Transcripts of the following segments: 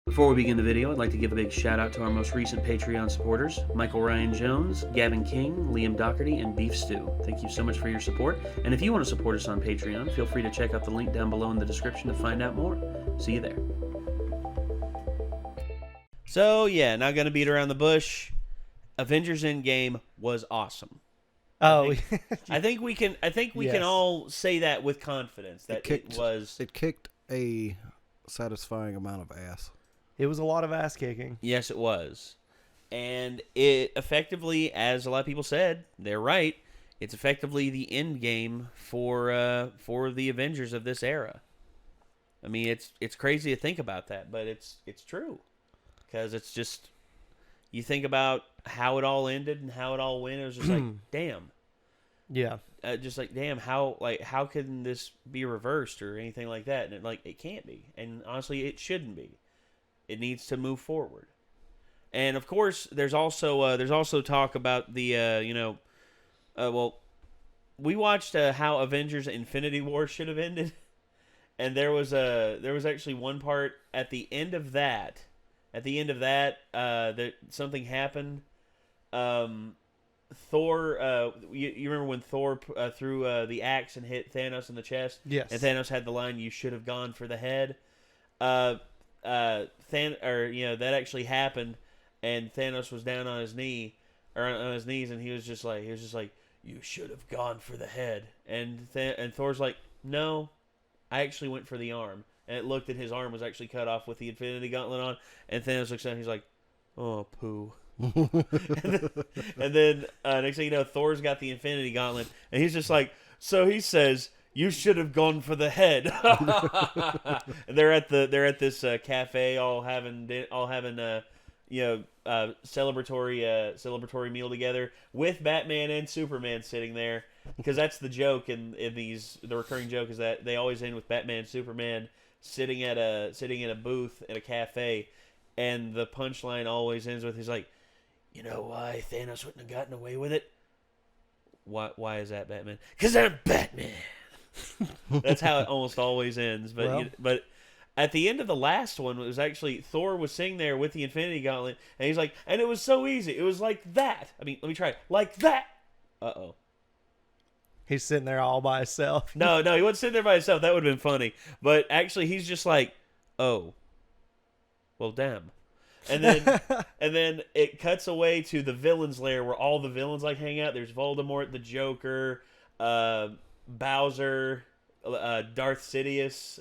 Before we begin the video, I'd like to give a big shout out to our most recent Patreon supporters, Michael Ryan Jones, Gavin King, Liam Doherty, and Beef Stew. Thank you so much for your support, and if you want to support us on Patreon, feel free to check out the link down below in the description to find out more. See you there. So yeah, not gonna beat around the bush. Avengers Endgame was awesome. Oh, I think we can all say that with confidence that it kicked a satisfying amount of ass. It was a lot of ass kicking. Yes, it was. And it effectively, as a lot of people said, they're right, it's effectively the end game for the Avengers of this era. I mean, it's crazy to think about that, but it's true. Because it's just, you think about how it all ended and how it all went, it was just like, damn. Yeah. Just like, damn, how can this be reversed or anything like that? And it can't be. And honestly, it shouldn't be. It needs to move forward. And of course, there's also talk about the we watched how Avengers Infinity War should have ended, and there was actually one part at the end of that. That something happened. Thor, you remember when Thor threw the axe and hit Thanos in the chest? Yes. And Thanos had the line, "You should have gone for the head." That actually happened, and Thanos was down on his knees, and he was just like, "You should have gone for the head." And Thor's like, "No, I actually went for the arm." And it looked, and his arm was actually cut off with the Infinity Gauntlet on. And Thanos looks down, and he's like, "Oh, poo." and then next thing you know, Thor's got the Infinity Gauntlet, and he's just like, so he says, "You should have gone for the head." And they're at this cafe, all having celebratory meal together with Batman and Superman sitting there, because that's the joke in the recurring joke is that they always end with Batman and Superman sitting at a booth in a cafe, and the punchline always ends with, he's like, "You know why Thanos wouldn't have gotten away with it? Why is that, Batman? 'Cause I'm Batman." That's how it almost always ends. But at the end of the last one, it was actually Thor was sitting there with the Infinity Gauntlet, and he's like, and it was so easy. It was like that. I mean, let me try it. Like that. Uh-oh. He's sitting there all by himself. No, he wasn't sitting there by himself. That would have been funny. But actually, he's just like, oh, well, damn. And then it cuts away to the villains' lair where all the villains hang out. There's Voldemort, the Joker, Bowser, Darth Sidious,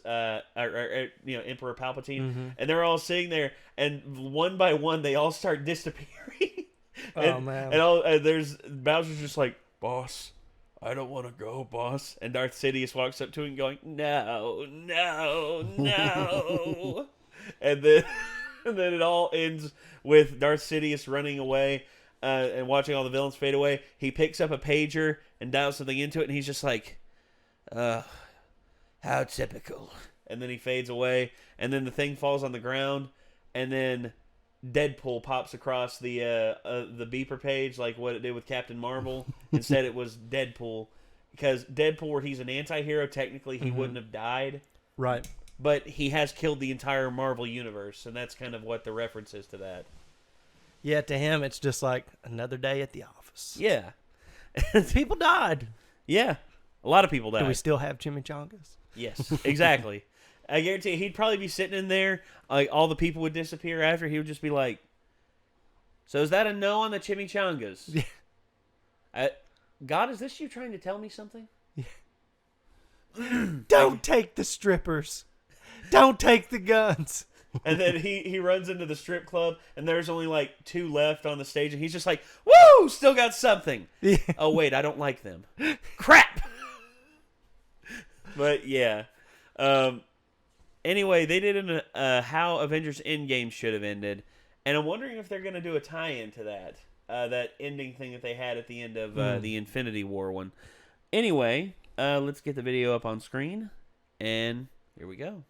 Emperor Palpatine, and they're all sitting there, and one by one they all start disappearing. And there's Bowser's just like, "Boss, I don't want to go, boss." And Darth Sidious walks up to him going, "No." and then it all ends with Darth Sidious running away and watching all the villains fade away. He picks up a pager and dials something into it, and he's just like, how typical. And then he fades away, and then the thing falls on the ground, and then Deadpool pops across the beeper page like what it did with Captain Marvel. Instead, it was Deadpool, because Deadpool, where he's an anti-hero, technically he wouldn't have died. Right. But he has killed the entire Marvel universe, and that's kind of what the reference is to that. Yeah, to him, it's just like another day at the office. Yeah. People died. Yeah. A lot of people died. Do we still have chimichangas? Yes, exactly. I guarantee you, he'd probably be sitting in there, like all the people would disappear after. He would just be like, "So is that a no on the chimichangas?" Yeah. God, is this you trying to tell me something? Yeah. Don't take the strippers. Don't take the guns. And then he runs into the strip club, and there's only like 2 left on the stage, and he's just like, "Woo! Still got something." Yeah. Oh wait, I don't like them. Crap. But yeah. Anyway, they did how Avengers Endgame should have ended, and I'm wondering if they're going to do a tie-in to that ending thing that they had at the end of the Infinity War one. Anyway, let's get the video up on screen, and here we go.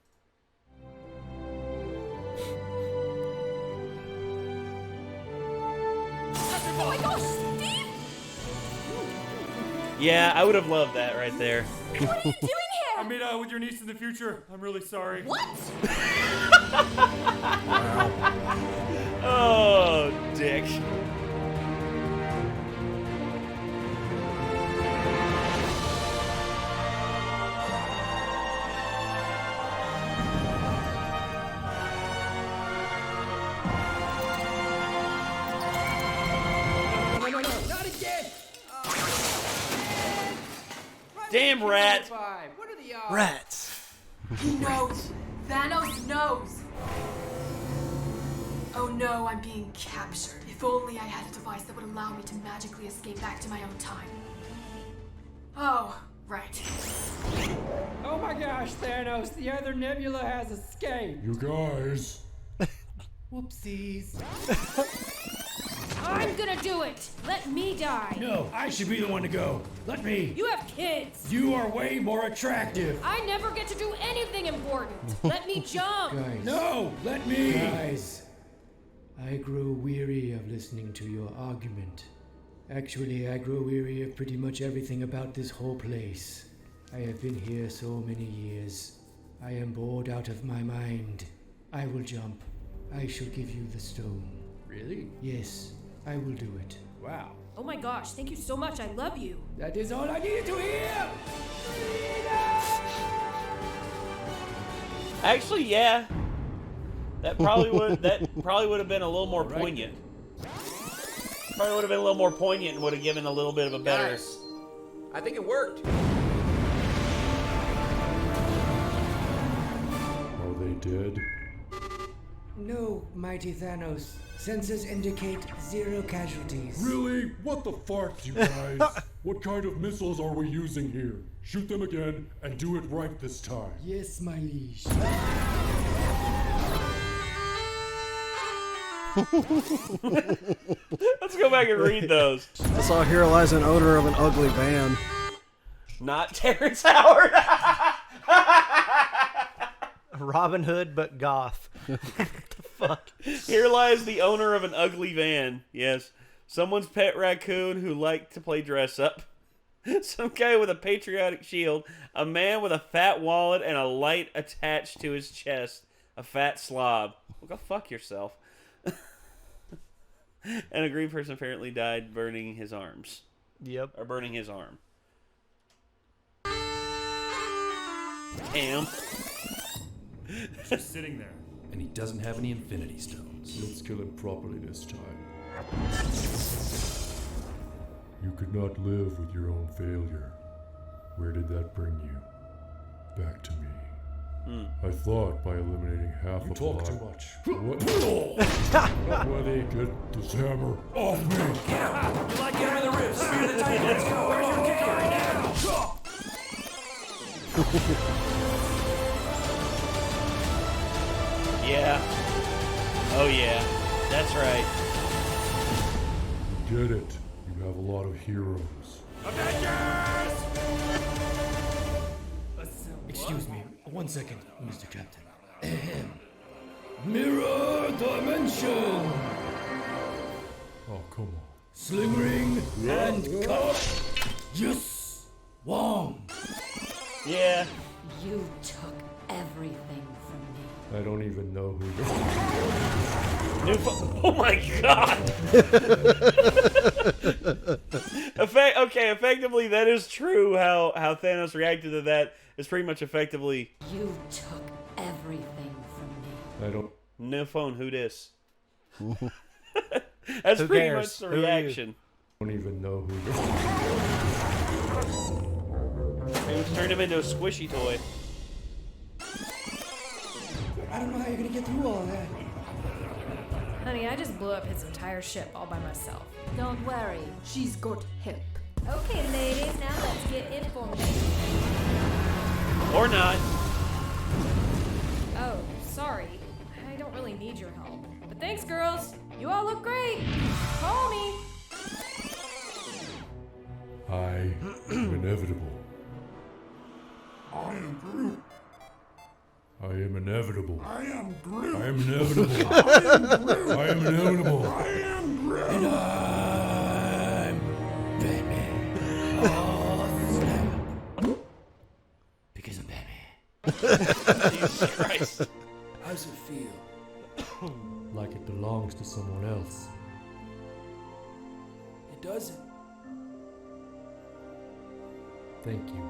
Oh my gosh, Steve! Yeah, I would have loved that right there. What are you doing here? I made out with your niece in the future. I'm really sorry. What? Damn rat. What are the odds? Rats. He knows. Thanos knows. Oh no, I'm being captured. If only I had a device that would allow me to magically escape back to my own time. Oh, right. Oh my gosh, Thanos, the other nebula has escaped. You guys. Whoopsies. I'm gonna do it. Let me die. No, I should be the one to go. Let me. You have kids. You are way more attractive. I never get to do anything important. Let me jump. Guys. No, let me. Guys. I grow weary of listening to your argument. Actually, I grow weary of pretty much everything about this whole place. I have been here so many years. I am bored out of my mind. I will jump. I shall give you the stone. Really? Yes, I will do it. Wow. Oh my gosh, thank you so much. I love you. That is all I needed to hear! Actually, yeah. That probably would have been a little more poignant. Probably would have been a little more poignant and would have given a little bit of a better. Guys, I think it worked. Are they dead? No, mighty Thanos. Sensors indicate 0 casualties. Really? What the fuck, you guys? What kind of missiles are we using here? Shoot them again and do it right this time. Yes, my liege. Let's go back and read those. I saw here lies an owner of an ugly van. Not Terrence Howard. Robin Hood, but goth. What the fuck? Here lies the owner of an ugly van. Yes. Someone's pet raccoon who liked to play dress up. Some guy with a patriotic shield. A man with a fat wallet and a light attached to his chest. A fat slob. Well, go fuck yourself. And a green person apparently died burning his arms. Yep. Or burning his arm. Damn. Just sitting there. And he doesn't have any Infinity Stones. Let's kill him properly this time. You could not live with your own failure. Where did that bring you? Back to me. I thought by eliminating half You of talk my... too much. What? Not ready. Get this hammer off me. Get him! You like him in the ribs. Spear the titan. Let's go. Where's your kick right now? Yeah. Oh yeah. That's right. Get it. You have a lot of heroes. Avengers! Excuse me, 1 second, Mr. Captain. Mirror dimension! Oh, come on. Sling ring and cut! Yes! Wong! Yeah. You took everything from me. I don't even know who you are. Oh my god! Effectively, that is true. How Thanos reacted to that is pretty much effectively. You took everything from me. I don't... No phone, who dis? That's Who pretty cares? much the Who are you? reaction. don't even know who you are. It was turned him into a squishy toy. I don't know how you're gonna get through all that. Honey, I just blew up his entire ship all by myself. Don't worry, she's got hip. Okay, ladies, now let's get informed. Or not. Oh, sorry. I don't really need your help. But thanks, girls. You all look great. Call me. I am inevitable. I am Groot. I am inevitable. I am Groot. I am inevitable. I am Groot. I am inevitable. I am Groot. And I'm Batman. Oh, snap. Because I'm Batman. Jesus Christ. How's it feel? Like it belongs to someone else. It doesn't. Thank you.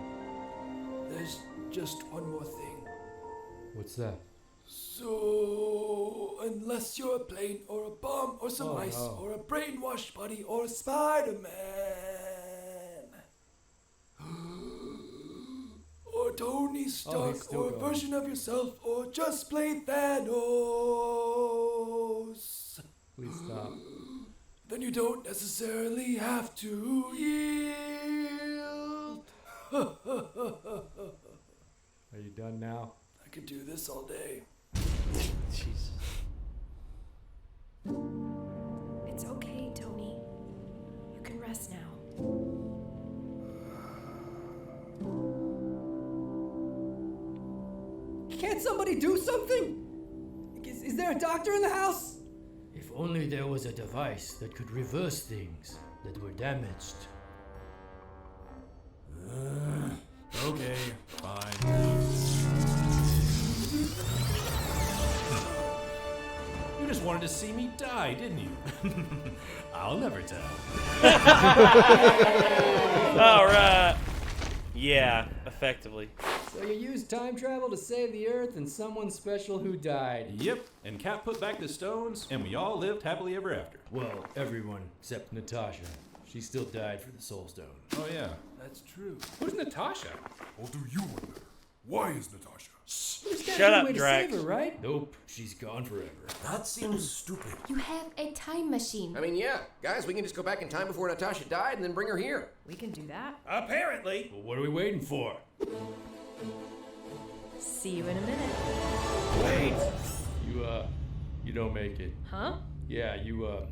There's just one more thing. What's that? So, unless you're a plane or a bomb or some ice or a brainwashed buddy or a Spider-Man. Tony Stark still or a going. version of yourself, or just play Thanos. Please stop. Then you don't necessarily have to yield. Are you done now? I could do this all day. Jesus. It's okay, Tony. You can rest now. Can't somebody do something? Is there a doctor in the house? If only there was a device that could reverse things that were damaged. Okay, fine. You just wanted to see me die, didn't you? I'll never tell. All right. Yeah, effectively. So you used time travel to save the Earth and someone special who died. Yep, and Cap put back the stones, and we all lived happily ever after. Well, everyone except Natasha. She still died for the Soul Stone. Oh yeah. That's true. Who's Natasha? What do you wonder? Why is Natasha? Shut up, Drax. Save her, right? Nope, she's gone forever. That seems stupid. You have a time machine. I mean, yeah, guys, we can just go back in time before Natasha died and then bring her here. We can do that. Apparently. Well, what are we waiting for? See you in a minute. Wait. You don't make it. Huh? Yeah, you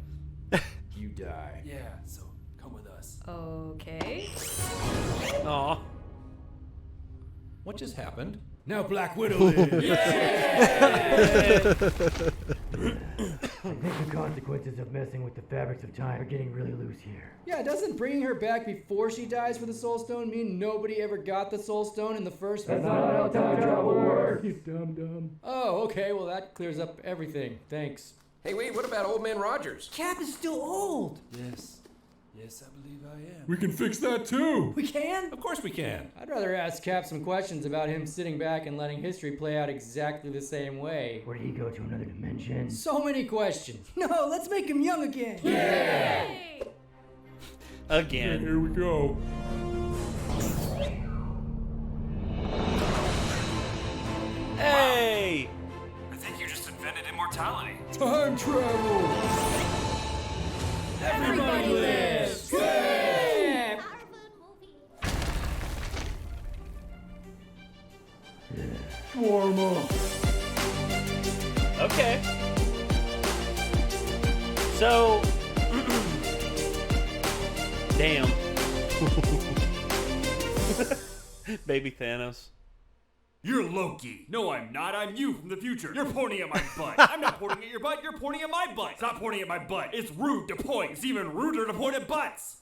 die. Yeah, so come with us. Okay. Aw. What just happened? Now Black Widow lives. I think the consequences of messing with the fabrics of time are getting really loose here. Yeah, doesn't bringing her back before she dies for the Soul Stone mean nobody ever got the Soul Stone in the first place? That's not how time travel works. You dumb. Oh, okay, well that clears up everything. Thanks. Hey, wait, what about Old Man Rogers? Cap is still old. Yes, I believe I am. We can fix that too. We can? Of course we can. I'd rather ask Cap some questions about him sitting back and letting history play out exactly the same way. Or did he go to another dimension? So many questions. No, let's make him young again. Yay! Again. Here we go. Hey! I think you just invented immortality. Time travel. Everybody lives! Yeah. Warm up. Okay. So, damn. Baby Thanos. You're Loki. No, I'm not. I'm you from the future. You're pointing at my butt. I'm not pointing at your butt. You're pointing at my butt. Stop pointing at my butt. It's rude to point. It's even ruder to point at butts.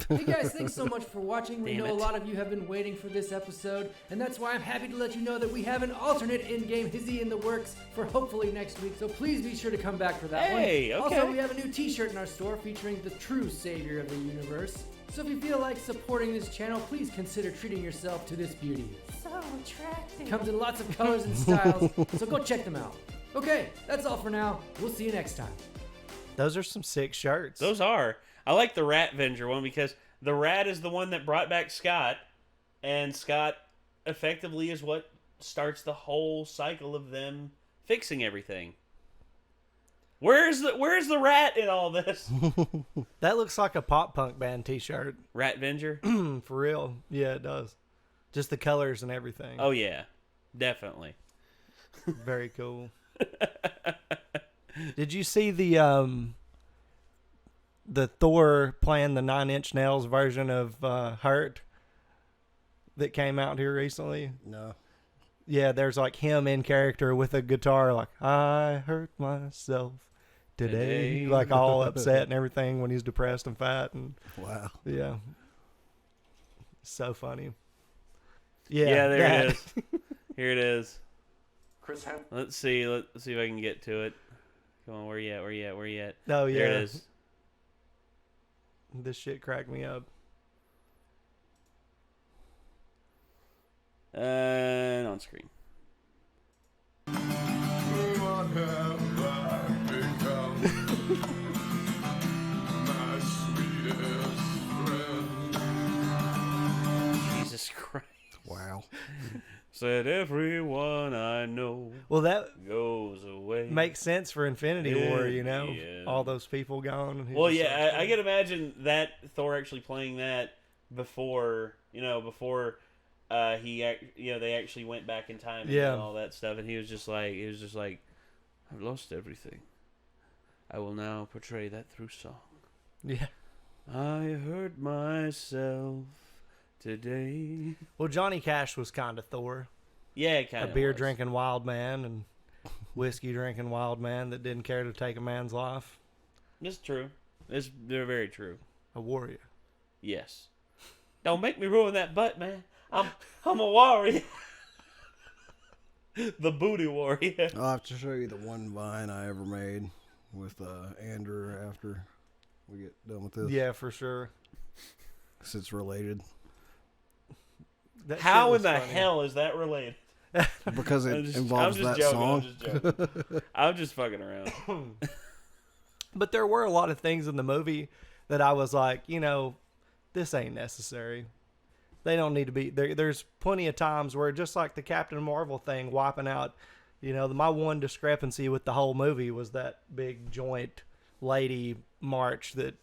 Hey guys, thanks so much for watching. We Damn know it. a lot of you have been waiting for this episode, and that's why I'm happy to let you know that we have an alternate in-game hizzy in the works for hopefully next week, so please be sure to come back for that Hey, one. okay. Also, we have a new t-shirt in our store featuring the true savior of the universe. So if you feel like supporting this channel, please consider treating yourself to this beauty. So attractive. Comes in lots of colors and styles, so go check them out. Okay, that's all for now. We'll see you next time. Those are some sick shirts. Those are. I like the Rat Venger one because the rat is the one that brought back Scott, and Scott effectively is what starts the whole cycle of them fixing everything. Where's the rat in all this? That looks like a pop punk band t-shirt. Rat Venger? For real. Yeah, it does. Just the colors and everything. Oh yeah, definitely. Very cool. Did you see the Thor playing the 9 Inch Nails version of Hurt that came out here recently? No. Yeah, there's like him in character with a guitar like, I hurt myself today. Like all upset and everything when he's depressed and fat. And Wow. yeah. So funny. Yeah, Yeah, there that. it is. Here it is. Chris, how? Let's see if I can get to it. Come on, where you at? Oh, yeah. There it is. This shit cracked me up. And on screen. What have I become? My sweetest friend. Jesus Christ. Wow. said everyone I know Well, that goes away. makes sense for Infinity War, you know, Yeah. all those people gone. And he Well, just yeah, starts I can imagine that Thor actually playing that before they actually went back in time and did all that stuff, and he was just like, I've lost everything. I will now portray that through song. Yeah. I hurt myself today. Well, Johnny Cash was kind of Thor. Yeah, kind of. A beer drinking wild man and whiskey drinking wild man that didn't care to take a man's life. It's true. They're very true. A warrior. Yes. Don't make me ruin that butt, man. I'm a warrior. The booty warrior. I'll have to show you the one Vine I ever made with Andrew after we get done with this. Yeah, for sure. Because it's related. How in the hell is that related? Because it involves that song. I'm just fucking around. But there were a lot of things in the movie that I was like, you know, this ain't necessary. They don't need to be there. There's plenty of times where, just like the Captain Marvel thing, wiping out, you know, my one discrepancy with the whole movie was that big joint lady march that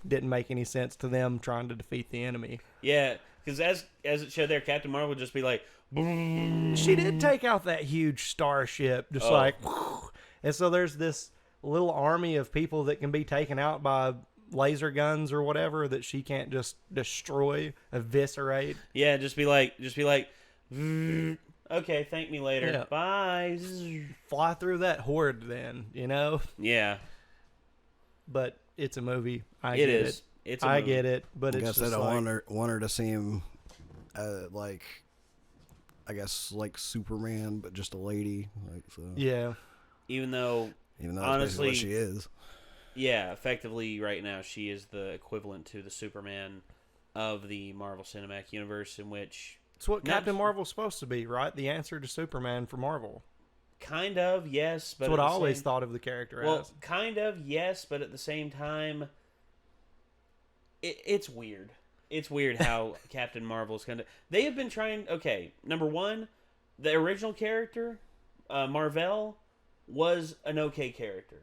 didn't make any sense to them trying to defeat the enemy. Yeah, because as it showed there, Captain Marvel would just be like, boom. She did take out that huge starship, just like, and so there's this little army of people that can be taken out by laser guns or whatever that she can't just destroy, eviscerate. Yeah, just be like, okay, thank me later. Yeah. Bye. Fly through that horde then, you know? Yeah. But it's a movie. I It get is. it. It's a I movie. get it, but Like it's I said, just I like, want her to see him, like Superman, but just a lady. Like, so. Yeah. Even though that's honestly, what she is. Yeah, effectively right now she is the equivalent to the Superman of the Marvel Cinematic Universe, in which it's what Captain Marvel's supposed to be, right? The answer to Superman for Marvel. Kind of, yes. But that's what I always thought of the character as. Well, kind of, yes, but at the same time, it's weird. It's weird how Captain Marvel's kind of... They have been trying... Okay, number one, the original character, Marvel, was an okay character.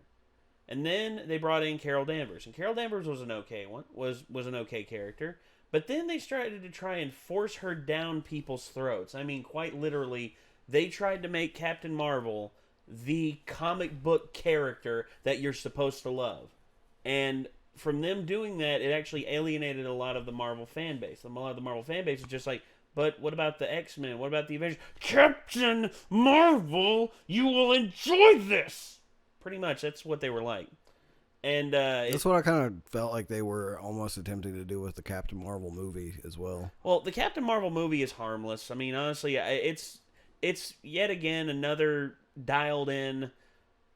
And then they brought in Carol Danvers. And Carol Danvers was an okay one, was an okay character. But then they started to try and force her down people's throats. I mean, quite literally, they tried to make Captain Marvel the comic book character that you're supposed to love. And from them doing that, it actually alienated a lot of the Marvel fan base. A lot of the Marvel fan base is just like, but what about the X-Men? What about the Avengers? Captain Marvel, you will enjoy this! Pretty much, that's what they were like. And that's what I kind of felt like they were almost attempting to do with the Captain Marvel movie as well. Well, the Captain Marvel movie is harmless. I mean, honestly, it's yet again another dialed in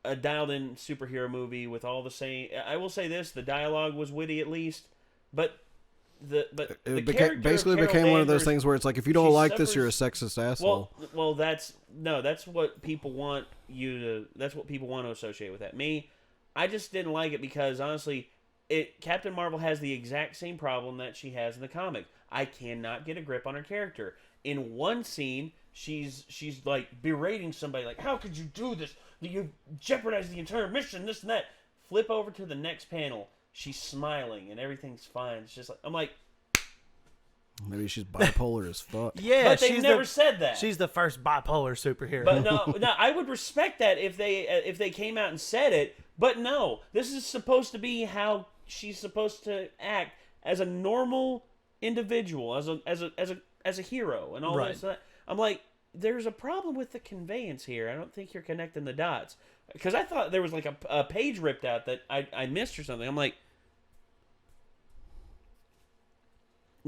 superhero movie with all the same. I will say this: the dialogue was witty at least, but it basically became one of those things where it's like, if you don't like this, you're a sexist asshole. Well, that's what people want that's what people want to associate with that. Me, I just didn't like it because honestly, Captain Marvel has the exact same problem that she has in the comic. I cannot get a grip on her character. In one scene, she's like berating somebody, like, "How could you do this? You jeopardized the entire mission, this and that." Flip over to the next panel. She's smiling and everything's fine. It's just like, I'm like, maybe she's bipolar as fuck. Yeah, but they never said that. She's the first bipolar superhero. But no, I would respect that if they came out and said it. But no, this is supposed to be how she's supposed to act as a normal individual, as a hero, and all this. I'm like, there's a problem with the conveyance here. I don't think you're connecting the dots, because I thought there was like a page ripped out that I missed or something. I'm like,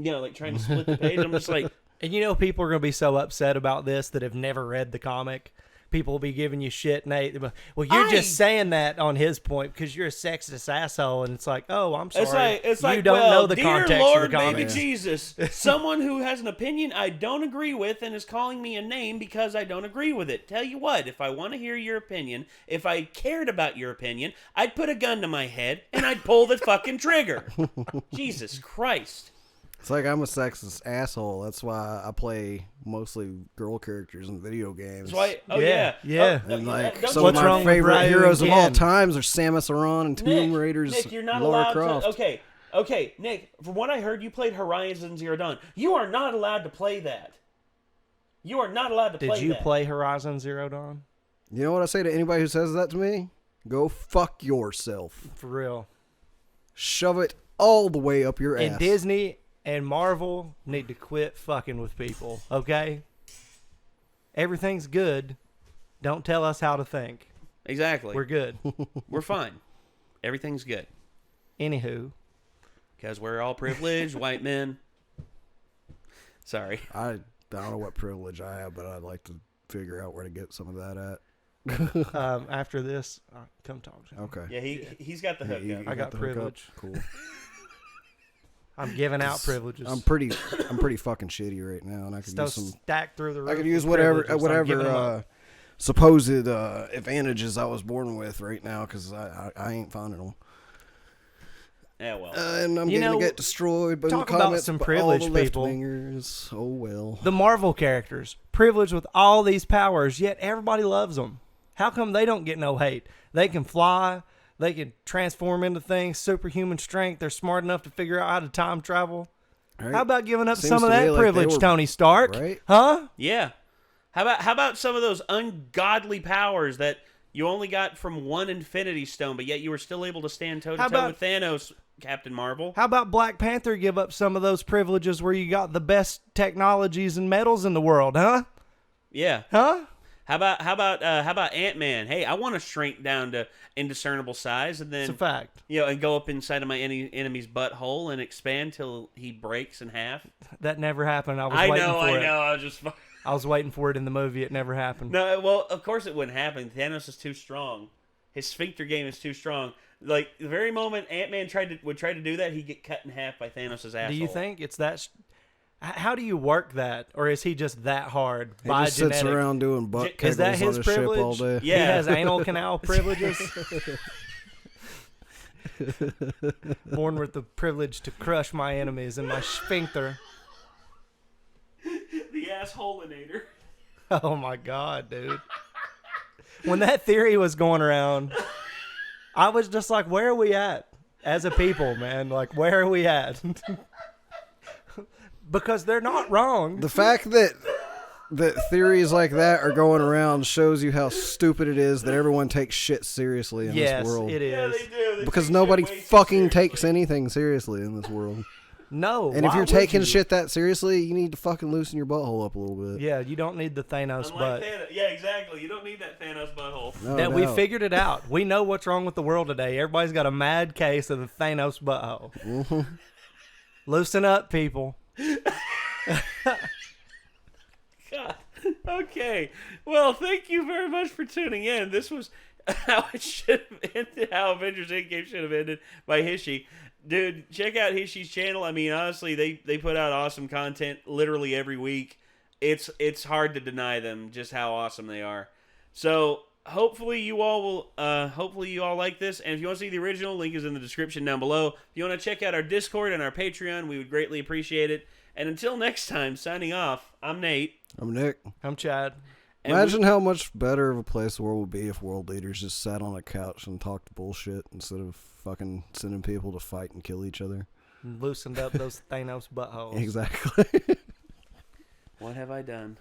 you know, like trying to split the page. I'm just like, and you know, people are going to be so upset about this that have never read the comic. People will be giving you shit, and well, you're just saying that on his point because you're a sexist asshole, and it's like, oh, I'm sorry, it's like, you don't know the dear context Lord, of the comic. baby Jesus, someone who has an opinion I don't agree with and is calling me a name because I don't agree with it. Tell you what, if I want to hear your opinion, if I cared about your opinion, I'd put a gun to my head and I'd pull the fucking trigger. Jesus Christ. It's like I'm a sexist asshole. That's why I play mostly girl characters in video games. That's why, Yeah. And like some What's of wrong my with favorite Ryu heroes of and all Ken? times are Samus Aran and Tomb Raiders. Nick, you're not Lara allowed Croft. to. Okay, Nick. From what I heard, you played Horizon Zero Dawn. You are not allowed to play that. You are not allowed to play that. Did you play Horizon Zero Dawn? You know what I say to anybody who says that to me? Go fuck yourself. For real. Shove it all the way up your ass. And Disney and Marvel need to quit fucking with people, okay? Everything's good. Don't tell us how to think. Exactly. We're good. We're fine. Everything's good. Anywho. Because we're all privileged white men. Sorry. I don't know what privilege I have, but I'd like to figure out where to get some of that at. After this, come talk to him. Okay. Yeah, he's got the hookup. I got privilege. Cool. I'm giving out privileges. I'm pretty fucking shitty right now, and I could use some stacked through the roof. I could use with whatever privileges. I'm giving 'em up. supposed advantages I was born with right now, because I ain't finding them. Yeah, well. And I'm going to get destroyed by the talk comments about some by privileged all the people. left-wingers. Oh, well. The Marvel characters, privileged with all these powers, yet everybody loves them. How come they don't get no hate? They can fly. They can transform into things, superhuman strength. They're smart enough to figure out how to time travel. Right. How about giving up Seems some of to me that like privilege, they were- Tony Stark? Right? Huh? Yeah. How about some of those ungodly powers that you only got from one Infinity Stone, but yet you were still able to stand toe to toe with Thanos, Captain Marvel? How about Black Panther give up some of those privileges where you got the best technologies and metals in the world, huh? Yeah. Huh? How about Ant-Man? Hey, I want to shrink down to indiscernible size, and then It's a fact. and go up inside of my enemy's butthole and expand till he breaks in half. That never happened. I was I waiting know. for it. I was just. I was waiting for it in the movie. It never happened. No, well, of course it wouldn't happen. Thanos is too strong. His sphincter game is too strong. Like the very moment Ant-Man would try to do that, he'd get cut in half by Thanos' asshole. Do you think it's that? How do you work that, or is he just that hard? He by just sits genetic? around doing butt Is that kegels on his his ship privilege? all day. Yeah. He has anal canal privileges. Born with the privilege to crush my enemies in my sphincter. The assholeinator. Oh my god, dude! When that theory was going around, I was just like, "Where are we at as a people, man? Like, where are we at?" Because they're not wrong. The fact that theories like that are going around shows you how stupid it is that everyone takes shit seriously in this world. It is. Yeah, they do. They Because take nobody shit way too fucking seriously. takes anything seriously in this world. No. And if why you're would taking you? shit that seriously, you need to fucking loosen your butthole up a little bit. Yeah, you don't need the Thanos butt. Yeah, exactly. You don't need that Thanos butthole. No That we doubt. figured it out. We know what's wrong with the world today. Everybody's got a mad case of the Thanos butthole. Mhm. Loosen up, people. God. Okay. Well, thank you very much for tuning in. This was how it should have ended, how Avengers Endgame should have ended by Hishi. Dude, check out Hishi's channel. I mean, honestly, they put out awesome content literally every week. It's hard to deny them just how awesome they are. So hopefully you all will like this. And if you want to see the original, link is in the description down below. If you want to check out our Discord and our Patreon, we would greatly appreciate it. And until next time, signing off, I'm Nate. I'm Nick. I'm Chad. And Imagine how much better of a place the world would be if world leaders just sat on a couch and talked bullshit instead of fucking sending people to fight and kill each other. Loosened up those Thanos buttholes. Exactly. What have I done?